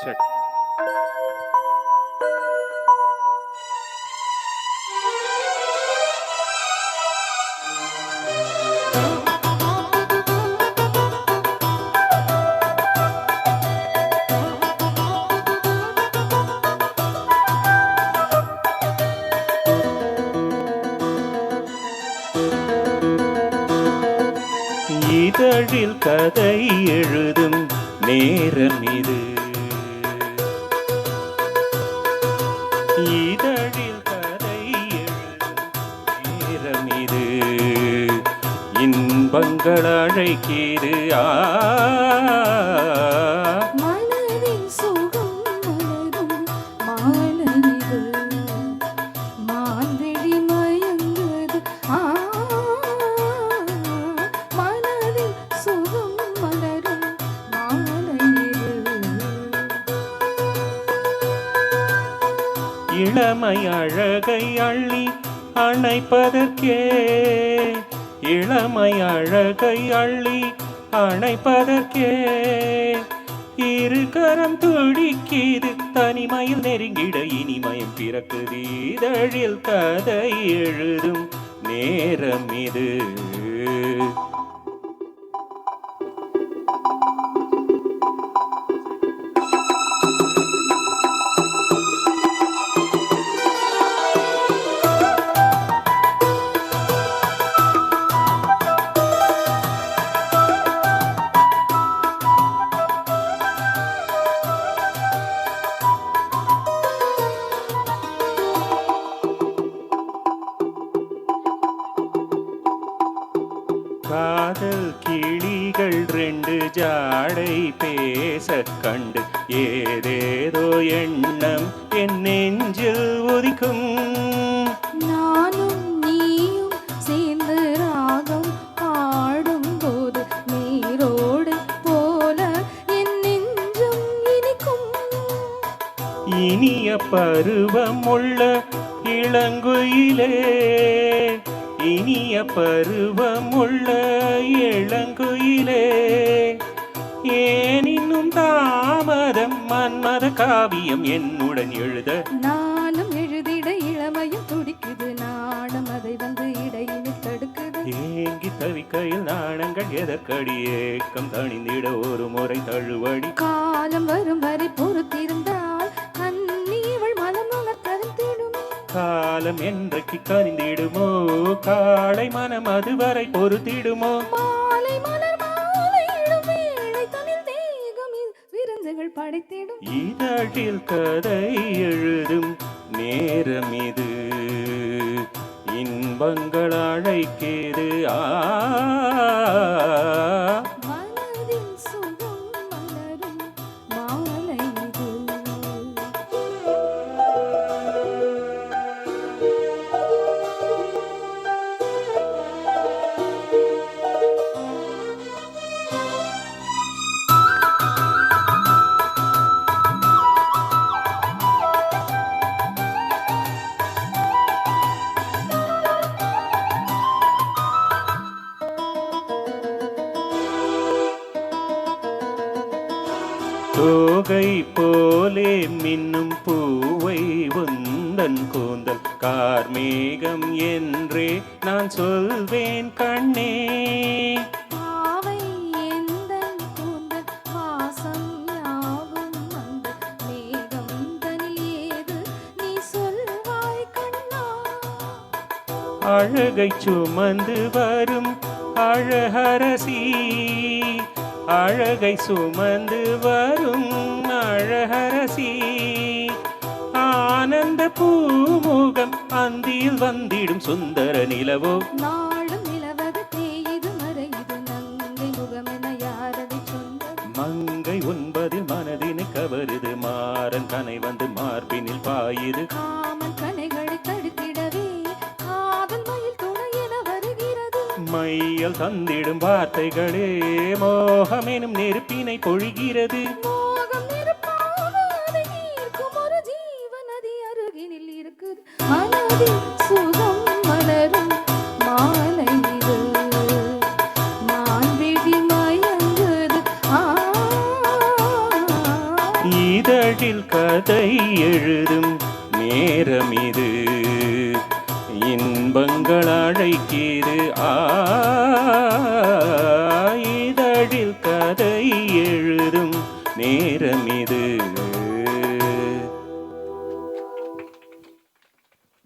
Check. இதழில் கதை எழுதும் நேரம் இது. இதழில் கதை எழுதும் நேரம் இது. இன்பங்கள் அழைக்கிறது. மனதின் சுகம் மலரும் மாலையிது. மான்விழி மயங்குது. மனதின் சுகம் மலரும் மாலையிது. இளமை அழகை அள்ளி அணைப்பதற்கே, இளமை அழகை அள்ளி அணைப்பதற்கே இரு கரம் துடிக்கிது. தனிமையில் நெருங்கிட இனிமயம் பிறக்குது. இதழில் கதை எழுதும் நேரம் இது. காதல் கிளிகள் ரெண்டு ஜாடை பேச கண்டு ஏதேதோ எண்ணம் என் நெஞ்சில் உதிக்கும். நானும் நீயும் சேர்ந்து ராகம் பாடும் போது நீரோடு போல என் நெஞ்சம் இனிக்கும். இனிய பருவம் உள்ள இளங்குயிலே, இனிய பருவம் உள்ள இளங்குயிலே, ஏன் இன்னும் தாமதம்? மன்மத காவியம் என்னுடன் எழுத நானும் எழுதிட இளமையும் துடிக்குது. நாணம் அதை வந்து இடையினில் தடுக்குது. ஏங்கி தவிக்கையில் நாணங்கள் எதற்கடி? ஏக்கம் தணிந்திட ஒரு முறை தழுவடி. காலம் வரும் வரை பொறுத்திருந்தால் கண்ணீவள் மனம் தருத்திடும். காலம் என்றைக்கு கனிந்திடுமோ? காளை மனம் அதுவரை பொறுத்திடுமோ? மாலை மலர் மாலையிடும் வேளை தனில் தேகம் விருந்துகள் படைத்திடும். இதழில் கதை எழுதும் நேரம் இது. இன்பங்கள் அழைக்கிறது. மனதின் சுகம் மலரும் மாலையிது. தோகை போலே மின்னும் பூவை உந்தன் கூந்தல் கார்மேகம் என்றே நான் சொல்வேன் கண்ணே. பாவை எந்தன் கூந்தல் வாசம் யாவும் அந்த மேகம் தனில் ஏது நீ சொல்வாய் கண்ணா. அழகை சுமந்து வரும் அழகரசி, அழகை சுமந்து வரும் அழகரசி, ஆனந்த பூமுகம் அந்தியில் வந்திடும் சுந்தர நிலவோ. நாளும் நிலவது தேயுது மறையுது நங்கை முகமென யாரதை சொன்னது. மங்கை ஒன்பதில் மனதினை கவருது. மாறன் கனை வந்து மார்பினில் பாயுது. காமன் கனைகளை தடுத்திடவே காதல் மயில் துணை என வருகிறது. மையல் தந்திடும் வார்த்தைகளே மோகமெனும் நெருப்பினை பொழிகிறது. மோகம் நெருப்பாக அதை ஈர்க்கும் ஒரு ஜீவநதி அருகினில் இருக்குது. மனதில் சுகம் மலரும் மாலையிது. மான்விழி மயங்குது. இதழில் கதை எழுதும் நேரம் இது இன்பங்கள் அழைக்கிது இதழில் கதை எழுதும் நேரம் இது